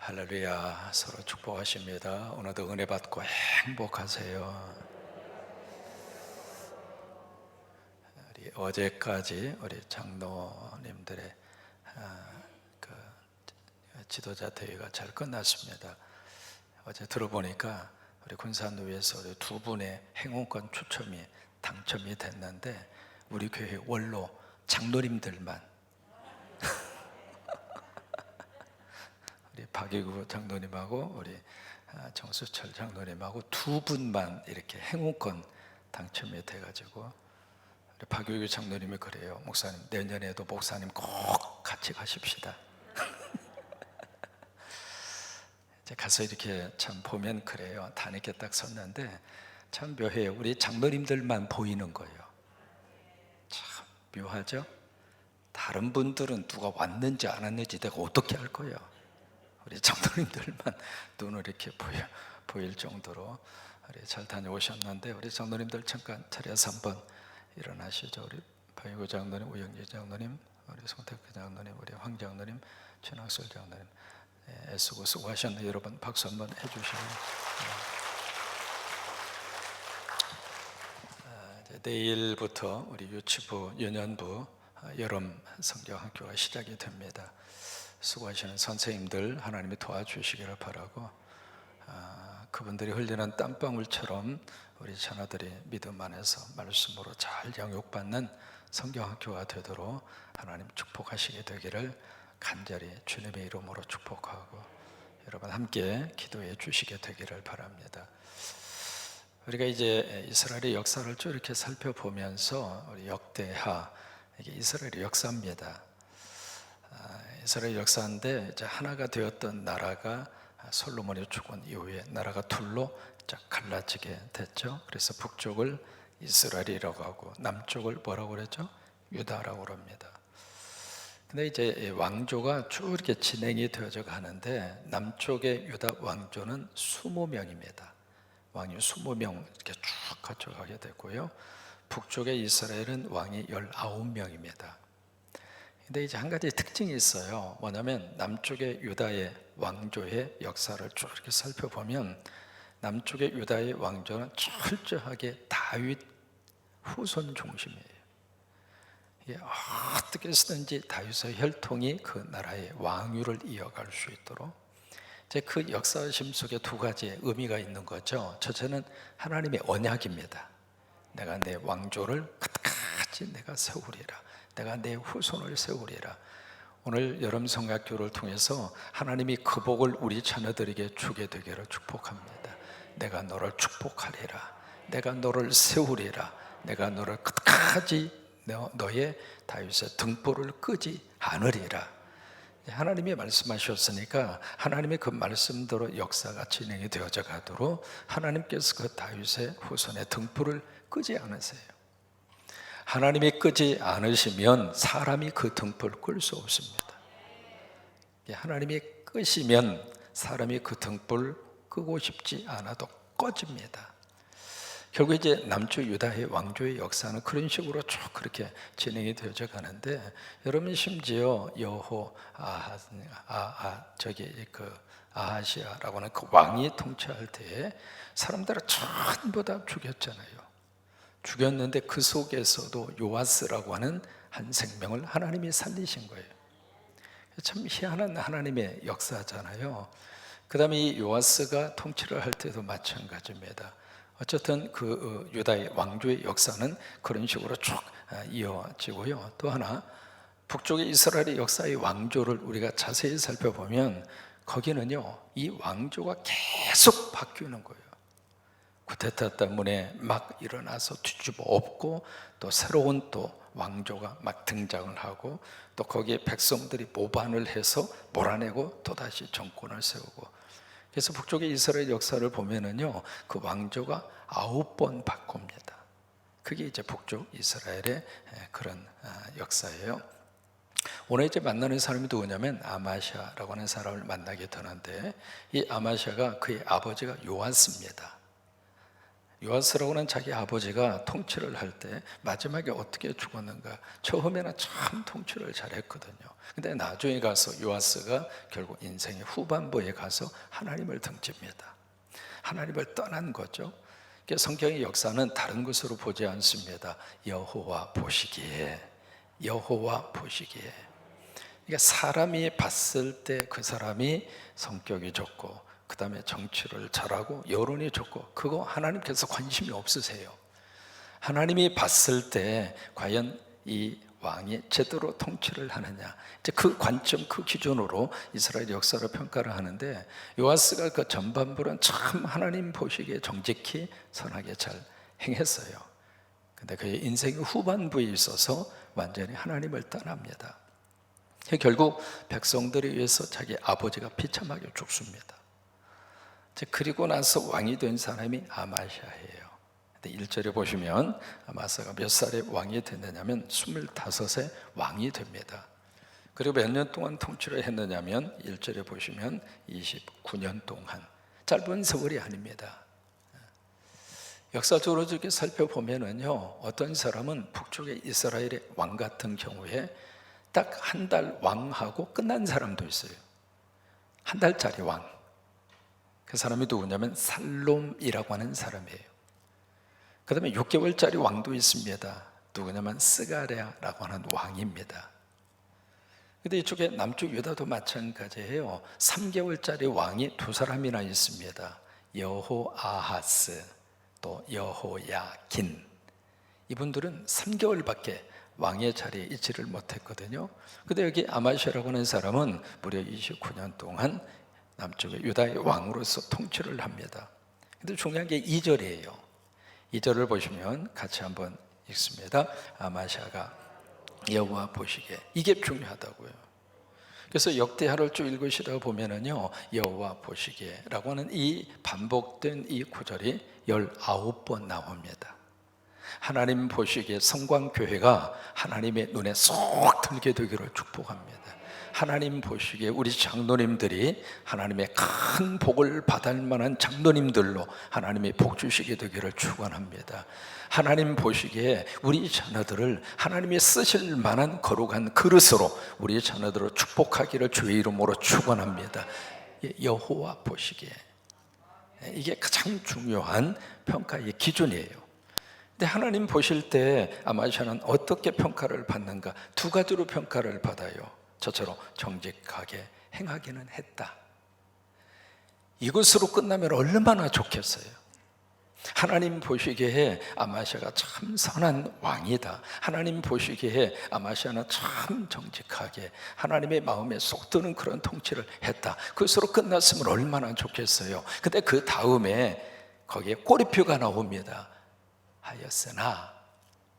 할렐루야. 서로 축복하십니다. 오늘도 은혜 받고 행복하세요. 어제까지 우리 장로님들의 그 지도자 대회가 잘 끝났습니다. 어제 들어보니까 우리 군산도에서 우리 두 분의 행운권 추첨이 당첨이 됐는데 우리 교회 원로 장로님들만 우리 박예구 장로님하고 우리 정수철 장로님하고 두 분만 이렇게 행운권 당첨이 돼가지고 우리 박예구 장로님이 그래요. 목사님 내년에도 목사님 꼭 같이 가십시다. 이제 가서 이렇게 참 보면 그래요. 다 이렇게 딱 섰는데 참 묘해요. 우리 장로님들만 보이는 거예요. 참 묘하죠? 다른 분들은 누가 왔는지 안 왔는지 내가 어떻게 할 거예요? 우리 장로님들만 눈을 이렇게 보일 정도로 우리 잘 다녀오셨는데 우리 장로님들 잠깐 자리에서 한번 일어나시죠. 우리 박예구 장로님, 우영재 장로님, 우리 송태규 장로님, 우리 황 장로님, 최낙설 장로님, 애쓰고 수고하셨네요. 여러분 박수 한번 해주시고 내일부터 우리 유치부, 유년부 여름 성경학교가 시작이 됩니다. 수고하시는 선생님들 하나님이 도와주시기를 바라고 그분들이 흘리는 땀방울처럼 우리 자녀들이 믿음 안에서 말씀으로 잘 양육받는 성경학교가 되도록 하나님 축복하시게 되기를 간절히 주님의 이름으로 축복하고 여러분 함께 기도해 주시게 되기를 바랍니다. 우리가 이제 이스라엘의 역사를 쭉 이렇게 살펴보면서 우리 역대하 이게 이스라엘의 역사입니다. 이스라엘 역사인데 이제 하나가 되었던 나라가 솔로몬이 죽은 이후에 나라가 둘로 갈라지게 됐죠. 그래서 북쪽을 이스라엘이라고 하고 남쪽을 뭐라고 그랬죠? 유다라고 합니다. 근데 이제 왕조가 쭉 이렇게 진행이 되어져 가는데 남쪽의 유다 왕조는 20명입니다. 왕이 20명 이렇게 쭉 거쳐가게 되고요. 북쪽의 이스라엘은 왕이 19명입니다. 근데 이제 한 가지 특징이 있어요. 뭐냐면 남쪽의 유다의 왕조의 역사를 쭉 이렇게 살펴보면 남쪽의 유다의 왕조는 철저하게 다윗 후손 중심이에요. 어떻게 해서든지 다윗의 혈통이 그 나라의 왕위를 이어갈 수 있도록 이제 그 역사심 속에 두 가지의 의미가 있는 거죠. 첫째는 하나님의 언약입니다. 내가 내 왕조를 끝까지 내가 세우리라. 내가 내 후손을 세우리라. 오늘 여름 성학교를 통해서 하나님이 그 복을 우리 자녀들에게 주게 되기를 축복합니다. 내가 너를 축복하리라. 내가 너를 세우리라. 내가 너를 끝까지 너의 다윗의 등불을 끄지 않으리라. 하나님이 말씀하셨으니까 하나님의 그 말씀대로 역사가 진행이 되어져 가도록 하나님께서 그 다윗의 후손의 등불을 끄지 않으세요. 하나님이 끄지 않으시면 사람이 그 등불을 끌 수 없습니다. 하나님이 끄시면 사람이 그 등불을 끄고 싶지 않아도 꺼집니다. 결국 이제 남쪽 유다의 왕조의 역사는 그런 식으로 쭉 그렇게 진행이 되어져 가는데 여러분 심지어 아하시아라고 하는 그 왕이 통치할 때에 사람들을 전부 다 죽였잖아요. 죽였는데 그 속에서도 요아스라고 하는 한 생명을 하나님이 살리신 거예요. 참 희한한 하나님의 역사잖아요. 그 다음에 이 요아스가 통치를 할 때도 마찬가지입니다. 어쨌든 그 유다의 왕조의 역사는 그런 식으로 쭉 이어지고요. 또 하나 북쪽의 이스라엘의 역사의 왕조를 우리가 자세히 살펴보면 거기는요 이 왕조가 계속 바뀌는 거예요. 쿠데타 때문에 막 일어나서 뒤집어 엎고 또 새로운 또 왕조가 막 등장을 하고 또 거기에 백성들이 모반을 해서 몰아내고 또다시 정권을 세우고 그래서 북쪽의 이스라엘 역사를 보면은요 그 왕조가 9번 바꿉니다. 그게 이제 북쪽 이스라엘의 그런 역사예요. 오늘 이제 만나는 사람이 누구냐면 아마샤라고 하는 사람을 만나게 되는데 이 아마샤가 그의 아버지가 요아스입니다. 요아스라고는 자기 아버지가 통치를 할 때 마지막에 어떻게 죽었는가? 처음에는 참 통치를 잘했거든요. 근데 나중에 가서 요아스가 결국 인생의 후반부에 가서 하나님을 등집니다. 하나님을 떠난 거죠. 성경의 역사는 다른 것으로 보지 않습니다. 여호와 보시기에, 여호와 보시기에. 그러니까 사람이 봤을 때 그 사람이 성격이 좋고, 그 다음에 정치를 잘하고 여론이 좋고, 그거 하나님께서 관심이 없으세요. 하나님이 봤을 때 과연 이 왕이 제대로 통치를 하느냐, 이제 그 관점, 그 기준으로 이스라엘 역사를 평가를 하는데, 요아스가 그 전반부는 참 하나님 보시기에 정직히 선하게 잘 행했어요. 근데 그의 인생의 후반부에 있어서 완전히 하나님을 떠납니다. 결국 백성들에 의해서 자기 아버지가 비참하게 죽습니다. 그리고 나서 왕이 된 사람이 아마시아예요. 1절에 보시면 아마시아가 몇 살에 왕이 됐느냐면 25세 왕이 됩니다. 그리고 몇 년 동안 통치를 했느냐면 1절에 보시면 29년 동안. 짧은 세월이 아닙니다. 역사적으로 이렇게 살펴보면은요, 어떤 사람은 북쪽의 이스라엘의 왕 같은 경우에 딱 한 달 왕하고 끝난 사람도 있어요. 한 달짜리 왕. 그 사람이 누구냐면 살롬이라고 하는 사람이에요. 그 다음에 6개월짜리 왕도 있습니다. 누구냐면 스가랴라고 하는 왕입니다. 근데 이쪽에 남쪽 유다도 마찬가지예요. 3개월짜리 왕이 두 사람이나 있습니다. 여호아하스, 또 여호야긴. 이분들은 3개월밖에 왕의 자리에 있지를 못했거든요. 근데 여기 아마시아라고 하는 사람은 무려 29년 동안 남쪽의 유다의 왕으로서 통치를 합니다. 근데 중요한 게 2절이에요. 2절을 보시면 같이 한번 읽습니다. 아마시아가 여호와 보시기에. 이게 중요하다고요. 그래서 역대하를 쭉 읽으시다 보면은요, 여호와 보시기에라고 하는 이 반복된 이 구절이 19번 나옵니다. 하나님 보시기에 성광교회가 하나님의 눈에 쏙 들게 되기를 축복합니다. 하나님 보시기에 우리 장로님들이 하나님의 큰 복을 받을 만한 장로님들로 하나님이 복 주시게 되기를 축원합니다. 하나님 보시기에 우리 자녀들을 하나님이 쓰실 만한 거룩한 그릇으로 우리 자녀들을 축복하기를 주의 이름으로 축원합니다. 여호와 보시기에. 이게 가장 중요한 평가의 기준이에요. 근데 하나님 보실 때 아마시아는 어떻게 평가를 받는가? 두 가지로 평가를 받아요. 저처럼 정직하게 행하기는 했다. 이것으로 끝나면 얼마나 좋겠어요. 하나님 보시기에 아마시아가 참 선한 왕이다. 하나님 보시기에 아마시아는 참 정직하게 하나님의 마음에 쏙 드는 그런 통치를 했다. 그것으로 끝났으면 얼마나 좋겠어요. 근데 그 다음에 거기에 꼬리표가 나옵니다. 하였으나,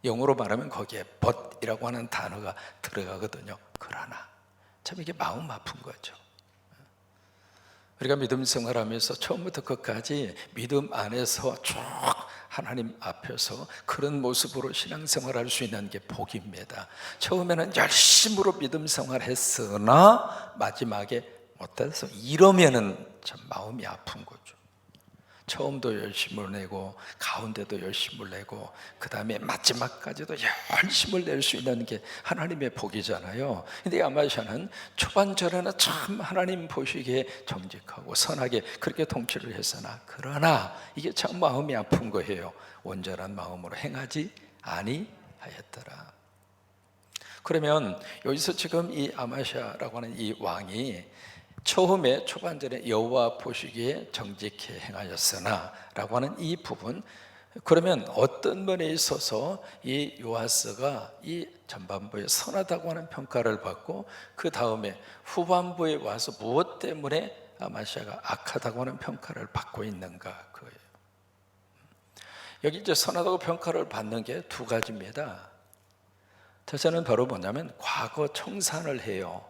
영어로 말하면 거기에 but이라고 하는 단어가 들어가거든요. 그러나. 참 이게 마음 아픈 거죠. 우리가 믿음 생활하면서 처음부터 끝까지 믿음 안에서 쭉 하나님 앞에서 그런 모습으로 신앙생활할 수 있는 게 복입니다. 처음에는 열심으로 믿음 생활했으나 마지막에 못해서 이러면은 참 마음이 아픈 거죠. 처음도 열심을 내고 가운데도 열심을 내고 그 다음에 마지막까지도 열심을 낼 수 있는 게 하나님의 복이잖아요. 근데 아마시아는 초반절에는 참 하나님 보시기에 정직하고 선하게 그렇게 통치를 했으나, 그러나 이게 참 마음이 아픈 거예요. 온전한 마음으로 행하지 아니하였더라. 그러면 여기서 지금 이 아마시아라고 하는 이 왕이 처음에 초반절에 여호와 보시기에 정직히 행하였으나 라고 하는 이 부분, 그러면 어떤 면에 있어서 이 요아스가 이 전반부에 선하다고 하는 평가를 받고 그 다음에 후반부에 와서 무엇 때문에 아마시아가 악하다고 하는 평가를 받고 있는가, 그거예요. 여기 이제 선하다고 평가를 받는 게 두 가지입니다. 첫째는 바로 뭐냐면 과거 청산을 해요.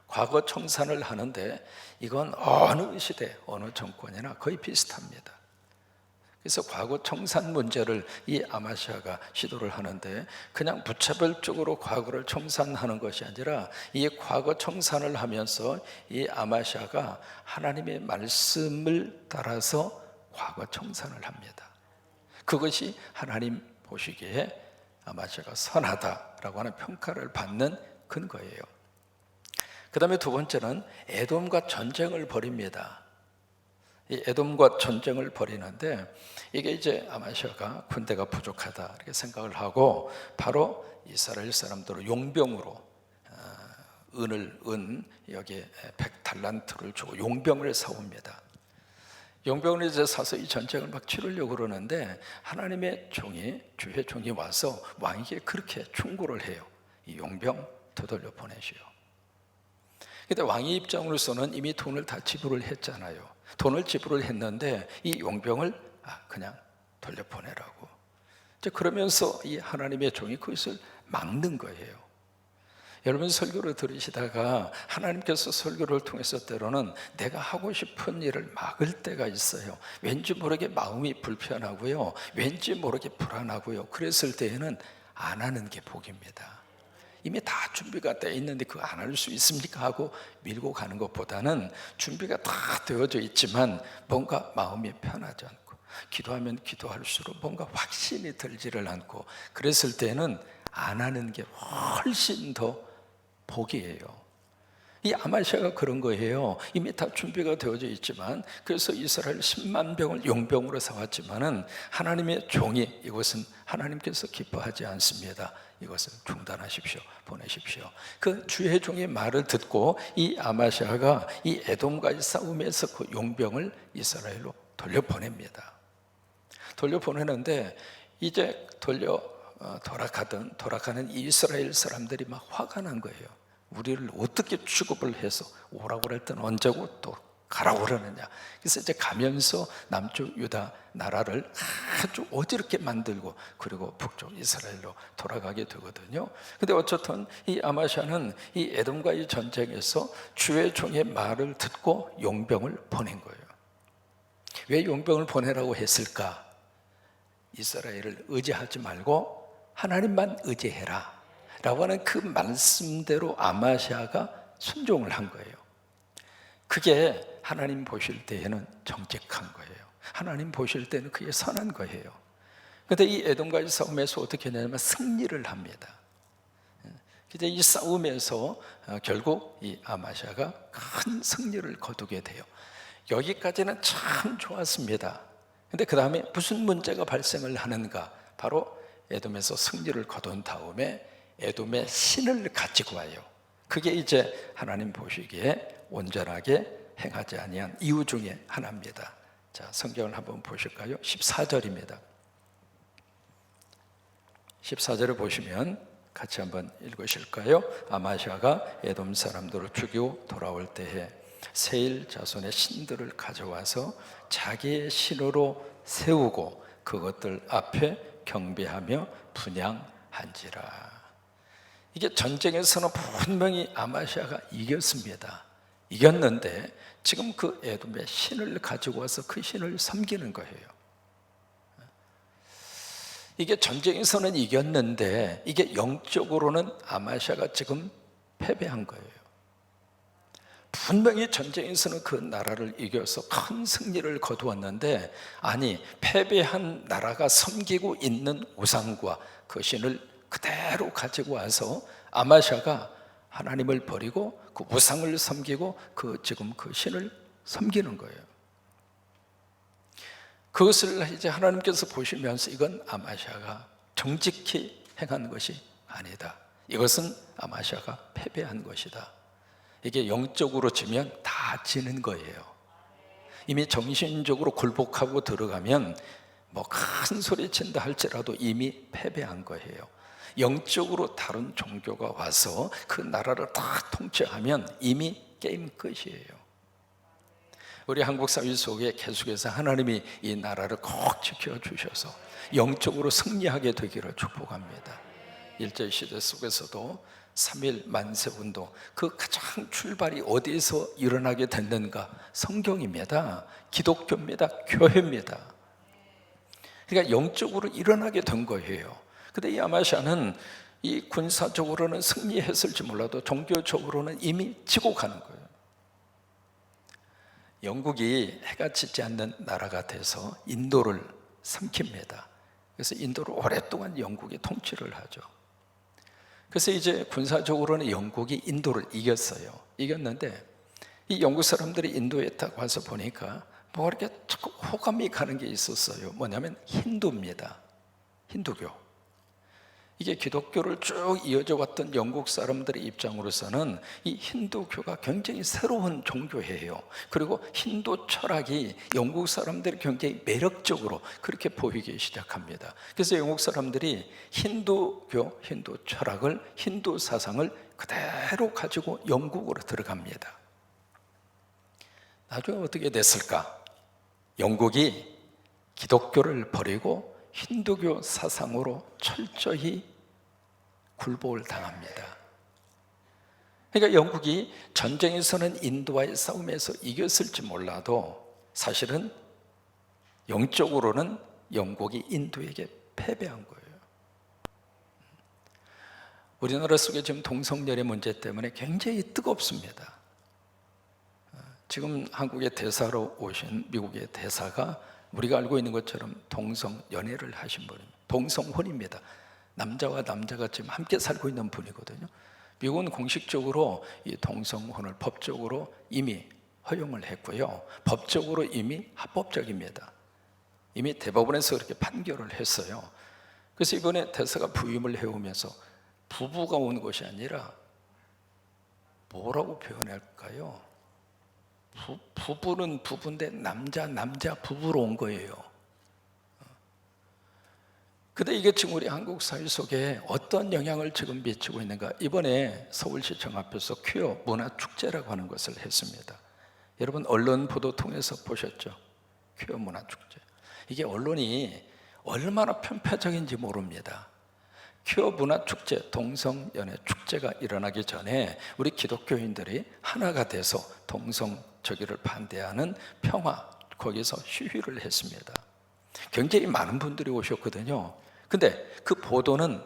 과거 청산을 하는데 이건 어느 시대, 어느 정권이나 거의 비슷합니다. 그래서 과거 청산 문제를 이 아마시아가 시도를 하는데, 그냥 무차별적으로 과거를 청산하는 것이 아니라 이 과거 청산을 하면서 이 아마시아가 하나님의 말씀을 따라서 과거 청산을 합니다. 그것이 하나님 보시기에 아마시아가 선하다라고 하는 평가를 받는 근거예요. 그 다음에 두 번째는 에돔과 전쟁을 벌입니다. 이 에돔과 전쟁을 벌이는데 이게 이제 아마시아가 군대가 부족하다 이렇게 생각을 하고 바로 이스라엘 사람들을 용병으로 은 여기에 100달란트를 주고 용병을 사옵니다. 용병을 이제 사서 이 전쟁을 막 치르려고 그러는데 하나님의 종이 주의 종이 와서 왕에게 그렇게 충고를 해요. 이 용병 되돌려 보내시오. 근데 왕의 입장으로서는 이미 돈을 다 지불을 했잖아요. 돈을 지불을 했는데 이 용병을 그냥 돌려보내라고. 이제 그러면서 이 하나님의 종이 그것을 막는 거예요. 여러분 설교를 들으시다가 하나님께서 설교를 통해서 때로는 내가 하고 싶은 일을 막을 때가 있어요. 왠지 모르게 마음이 불편하고요. 왠지 모르게 불안하고요. 그랬을 때에는 안 하는 게 복입니다. 이미 다 준비가 돼 있는데 그거 안 할 수 있습니까? 하고 밀고 가는 것보다는 준비가 다 되어져 있지만 뭔가 마음이 편하지 않고 기도하면 기도할수록 뭔가 확신이 들지를 않고 그랬을 때는 안 하는 게 훨씬 더 복이에요. 이 아마시아가 그런 거예요. 이미 다 준비가 되어져 있지만 그래서 이스라엘 10만 병을 용병으로 사왔지만은 하나님의 종이 이것은 하나님께서 기뻐하지 않습니다. 이것을 중단하십시오. 보내십시오. 그 주의 종의 말을 듣고 이 아마시아가 이 에돔과의 싸움에서 그 용병을 이스라엘로 돌려보냅니다. 돌려보내는데 이제 돌아가는 이스라엘 사람들이 막 화가 난 거예요. 우리를 어떻게 취급을 해서 오라고 할 때는 언제고 또 가라고 그러느냐. 그래서 이제 가면서 남쪽 유다 나라를 아주 어지럽게 만들고 그리고 북쪽 이스라엘로 돌아가게 되거든요. 근데 어쨌든 이 아마시아는 이 에돔과의 전쟁에서 주의 종의 말을 듣고 용병을 보낸 거예요. 왜 용병을 보내라고 했을까? 이스라엘을 의지하지 말고 하나님만 의지해라 라고 하는 그 말씀대로 아마시아가 순종을 한 거예요. 그게 하나님 보실 때에는 정직한 거예요. 하나님 보실 때는 그게 선한 거예요. 그런데 이 에돔과의 싸움에서 어떻게 했냐면 승리를 합니다. 이제 이 싸움에서 결국 이 아마시아가 큰 승리를 거두게 돼요. 여기까지는 참 좋았습니다. 근데 그 다음에 무슨 문제가 발생을 하는가? 바로 에돔에서 승리를 거둔 다음에 에돔의 신을 가지고 와요. 그게 이제 하나님 보시기에 온전하게 행하지 아니한 이유 중에 하나입니다. 자, 성경을 한번 보실까요? 14절입니다. 14절을 보시면 같이 한번 읽으실까요? 아마시아가 에돔 사람들을 죽이고 돌아올 때에 세일 자손의 신들을 가져와서 자기의 신으로 세우고 그것들 앞에 경배하며 분향한지라. 이게 전쟁에서는 분명히 아마시아가 이겼습니다. 이겼는데 지금 그 에돔의 신을 가지고 와서 그 신을 섬기는 거예요. 이게 전쟁에서는 이겼는데 이게 영적으로는 아마시아가 지금 패배한 거예요. 분명히 전쟁에서는 그 나라를 이겨서 큰 승리를 거두었는데 아니 패배한 나라가 섬기고 있는 우상과 그 신을 그대로 가지고 와서 아마시아가 하나님을 버리고 그 우상을 섬기고 지금 그 신을 섬기는 거예요. 그것을 이제 하나님께서 보시면서 이건 아마시아가 정직히 행한 것이 아니다. 이것은 아마시아가 패배한 것이다. 이게 영적으로 지면 다 지는 거예요. 이미 정신적으로 굴복하고 들어가면 뭐 큰 소리 친다 할지라도 이미 패배한 거예요. 영적으로 다른 종교가 와서 그 나라를 다 통치하면 이미 게임 끝이에요. 우리 한국 사회 속에 계속해서 하나님이 이 나라를 꼭 지켜주셔서 영적으로 승리하게 되기를 축복합니다. 일제시대 속에서도 3.1 만세운동 그 가장 출발이 어디에서 일어나게 됐는가? 성경입니다. 기독교입니다. 교회입니다. 그러니까 영적으로 일어나게 된 거예요. 근데 이 아마시아는 이 군사적으로는 승리했을지 몰라도 종교적으로는 이미 지고 가는 거예요. 영국이 해가 지지 않는 나라가 돼서 인도를 삼킵니다. 그래서 인도를 오랫동안 영국이 통치를 하죠. 그래서 이제 군사적으로는 영국이 인도를 이겼어요. 이겼는데 이 영국 사람들이 인도에 딱 와서 보니까 뭐 이렇게 자꾸 호감이 가는 게 있었어요. 뭐냐면 힌두입니다. 힌두교. 이게 기독교를 쭉 이어져 왔던 영국 사람들의 입장으로서는 이 힌두교가 굉장히 새로운 종교예요. 그리고 힌두 철학이 영국 사람들이 굉장히 매력적으로 그렇게 보이기 시작합니다. 그래서 영국 사람들이 힌두교, 힌두 철학을, 힌두 사상을 그대로 가지고 영국으로 들어갑니다. 나중에 어떻게 됐을까? 영국이 기독교를 버리고 힌두교 사상으로 철저히 굴복을 당합니다. 그러니까 영국이 전쟁에서는 인도와의 싸움에서 이겼을지 몰라도 사실은 영적으로는 영국이 인도에게 패배한 거예요. 우리나라 속에 지금 동성연애 문제 때문에 굉장히 뜨겁습니다. 지금 한국의 대사로 오신 미국의 대사가 우리가 알고 있는 것처럼 동성연애를 하신 분입니다. 동성혼입니다. 남자와 남자가 지금 함께 살고 있는 분이거든요. 미국은 공식적으로 이 동성혼을 법적으로 이미 허용을 했고요. 법적으로 이미 합법적입니다. 이미 대법원에서 그렇게 판결을 했어요. 그래서 이번에 대사가 부임을 해오면서 부부가 온 것이 아니라 뭐라고 표현할까요? 부부는 부부인데 남자 부부로 온 거예요. 근데 이게 지금 우리 한국 사회 속에 어떤 영향을 지금 미치고 있는가? 이번에 서울시청 앞에서 퀴어 문화축제라고 하는 것을 했습니다. 여러분 언론 보도 통해서 보셨죠? 퀴어 문화축제. 이게 언론이 얼마나 편파적인지 모릅니다. 퀴어 문화축제, 동성연애 축제가 일어나기 전에 우리 기독교인들이 하나가 돼서 동성저기를 반대하는 평화, 거기서 시위를 했습니다. 굉장히 많은 분들이 오셨거든요. 근데 그 보도는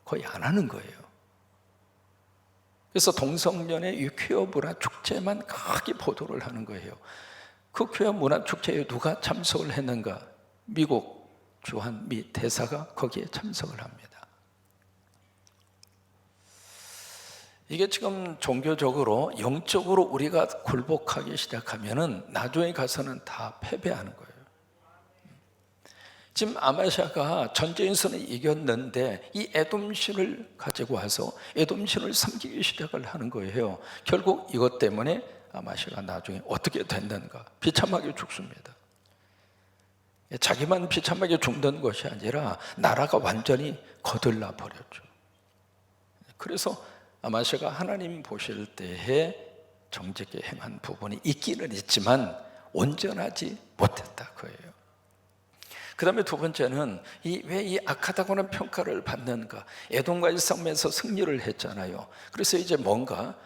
거의 안 하는 거예요. 그래서 동성연애 이 퀴어 문화 축제만 크게 보도를 하는 거예요. 그 퀴어 문화 축제에 누가 참석을 했는가? 미국 주한 미 대사가 거기에 참석을 합니다. 이게 지금 종교적으로 영적으로 우리가 굴복하기 시작하면은 나중에 가서는 다 패배하는 거예요. 지금 아마샤가 전쟁에서는 이겼는데 이 에돔신을 가지고 와서 에돔신을 섬기기 시작을 하는 거예요. 결국 이것 때문에 아마샤가 나중에 어떻게 됐는가? 비참하게 죽습니다. 자기만 비참하게 죽는 것이 아니라 나라가 완전히 거들나 버렸죠. 그래서 아마샤가 하나님 보실 때에 정직히 행한 부분이 있기는 있지만 온전하지 못했다 그예요. 그 다음에 두 번째는 왜 이 악하다고는 평가를 받는가? 에돔과의 싸움에서 승리를 했잖아요. 그래서 이제 뭔가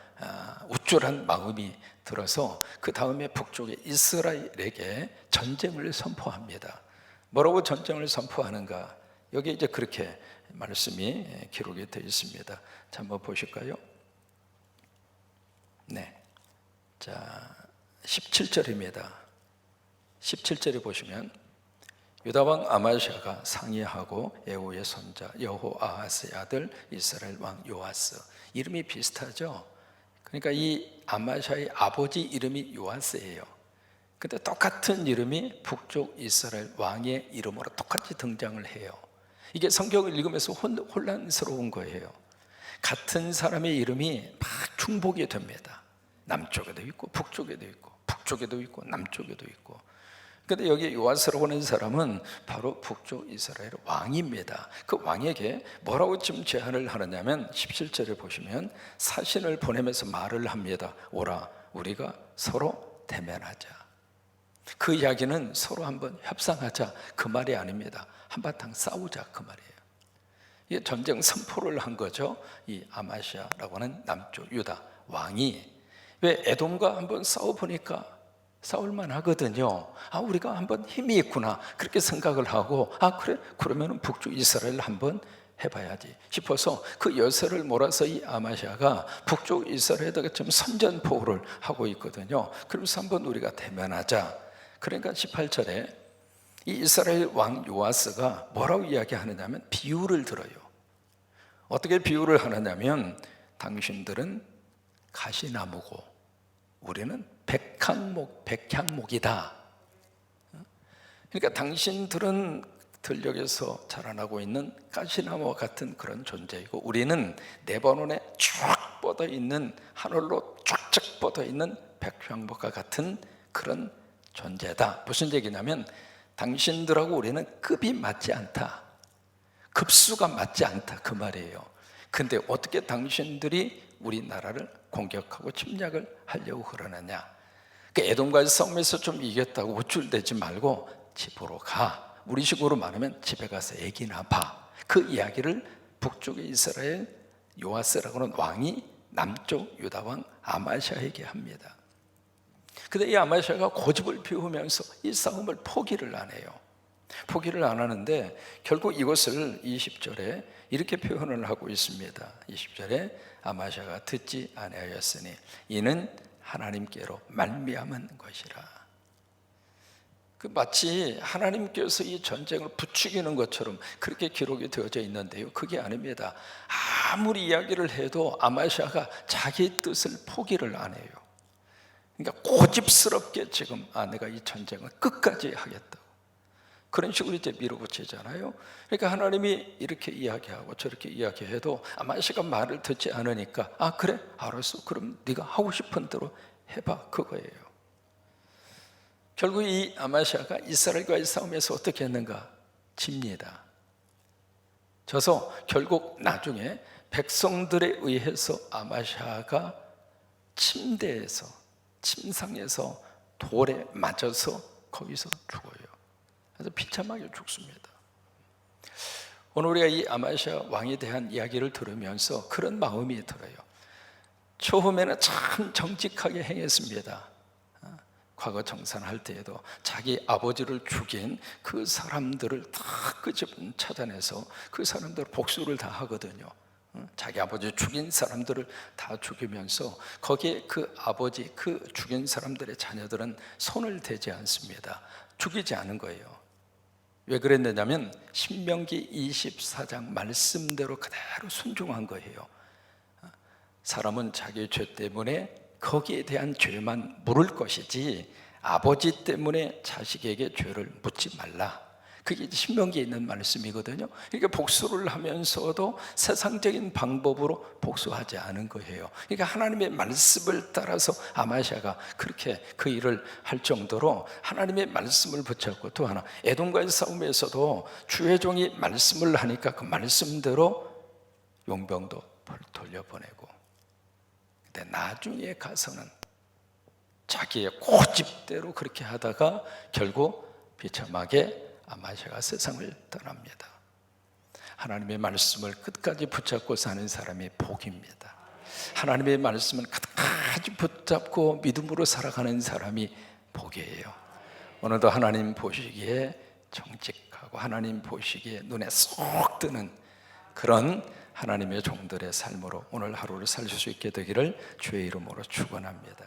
우쭐한 마음이 들어서 그 다음에 북쪽의 이스라엘에게 전쟁을 선포합니다. 뭐라고 전쟁을 선포하는가? 여기 이제 그렇게 말씀이 기록이 되어 있습니다. 자, 한번 보실까요? 네. 자, 17절입니다. 17절에 보시면 유다왕 아마시아가 상의하고 에호의 손자 여호아하스의 아들 이스라엘 왕 요아스, 이름이 비슷하죠. 그러니까 이 아마시아의 아버지 이름이 요아스예요. 근데 똑같은 이름이 북쪽 이스라엘 왕의 이름으로 똑같이 등장을 해요. 이게 성경을 읽으면서 혼란스러운 거예요. 같은 사람의 이름이 막 중복이 됩니다. 남쪽에도 있고 북쪽에도 있고 북쪽에도 있고 남쪽에도 있고. 근데 여기 요아스라고 하는 사람은 바로 북쪽 이스라엘 왕입니다. 그 왕에게 뭐라고 지금 제안을 하느냐면 17절에 보시면 사신을 보내면서 말을 합니다. 오라, 우리가 서로 대면하자. 그 이야기는 서로 한번 협상하자 그 말이 아닙니다. 한바탕 싸우자 그 말이에요. 이게 전쟁 선포를 한 거죠. 이 아마시아라고 하는 남쪽 유다 왕이. 왜 에돔과 한번 싸워보니까 싸울만 하거든요. 우리가 한번 힘이 있구나 그렇게 생각을 하고 그래? 그러면 북쪽 이스라엘 한번 해봐야지 싶어서 그 여세를 몰아서 이 아마시아가 북쪽 이스라엘에다가 좀 선전포고를 하고 있거든요. 그러면서 한번 우리가 대면하자. 그러니까 18절에 이 이스라엘 왕 요아스가 뭐라고 이야기하느냐면 비유를 들어요. 어떻게 비유를 하느냐면 당신들은 가시나무고 우리는 백향목이다. 그러니까 당신들은 들녘에서 자라나고 있는 가시나무와 같은 그런 존재이고 우리는 레바논에 쫙 뻗어 있는 하늘로 쫙쫙 뻗어 있는 백향목과 같은 그런 존재다. 무슨 얘기냐면 당신들하고 우리는 급이 맞지 않다. 급수가 맞지 않다 그 말이에요. 근데 어떻게 당신들이 우리나라를 공격하고 침략을 하려고 그러느냐. 그러니까 에돔과의 싸움에서 좀 이겼다고 우쭐대지 말고 집으로 가. 우리식으로 말하면 집에 가서 애기나 봐. 그 이야기를 북쪽의 이스라엘 요아스라고 하는 왕이 남쪽 유다 왕 아마시아에게 합니다. 근데 이 아마시아가 고집을 피우면서 이 싸움을 포기를 안 해요. 포기를 안 하는데 결국 이것을 20절에 이렇게 표현을 하고 있습니다. 20절에 아마시아가 듣지 아니하였으니 이는 하나님께로 말미암은 것이라. 마치 하나님께서 이 전쟁을 부추기는 것처럼 그렇게 기록이 되어져 있는데요, 그게 아닙니다. 아무리 이야기를 해도 아마시아가 자기 뜻을 포기를 안 해요. 그러니까 고집스럽게 지금 내가 이 전쟁을 끝까지 하겠다고 그런 식으로 이제 밀어붙이잖아요. 그러니까 하나님이 이렇게 이야기하고 저렇게 이야기해도 아마시아가 말을 듣지 않으니까 그래 알았어, 그럼 네가 하고 싶은 대로 해봐, 그거예요. 결국 이 아마시아가 이스라엘과의 싸움에서 어떻게 했는가? 집니다. 져서 결국 나중에 백성들에 의해서 아마시아가 침상에서 돌에 맞아서 거기서 죽어요. 그래서 비참하게 죽습니다. 오늘 우리가 이 아마시아 왕에 대한 이야기를 들으면서 그런 마음이 들어요. 처음에는 참 정직하게 행했습니다. 과거 정산할 때에도 자기 아버지를 죽인 그 사람들을 다 끄집어 찾아내서 그 사람들 복수를 다 하거든요. 자기 아버지 죽인 사람들을 다 죽이면서 거기에 그 아버지 그 죽인 사람들의 자녀들은 손을 대지 않습니다. 죽이지 않은 거예요. 왜 그랬느냐면 신명기 24장 말씀대로 그대로 순종한 거예요. 사람은 자기 죄 때문에 거기에 대한 죄만 물을 것이지 아버지 때문에 자식에게 죄를 묻지 말라. 그게 신명기에 있는 말씀이거든요. 그러니까 복수를 하면서도 세상적인 방법으로 복수하지 않은 거예요. 그러니까 하나님의 말씀을 따라서 아마시아가 그렇게 그 일을 할 정도로 하나님의 말씀을 붙잡고, 또 하나 에돔과의 싸움에서도 주의 종이 말씀을 하니까 그 말씀대로 용병도 돌려보내고, 근데 나중에 가서는 자기의 고집대로 그렇게 하다가 결국 비참하게 아마시아가 세상을 떠납니다. 하나님의 말씀을 끝까지 붙잡고 사는 사람이 복입니다. 하나님의 말씀을 끝까지 붙잡고 믿음으로 살아가는 사람이 복이에요. 오늘도 하나님 보시기에 정직하고 하나님 보시기에 눈에 쏙 드는 그런 하나님의 종들의 삶으로 오늘 하루를 살 수 있게 되기를 주의 이름으로 축원합니다.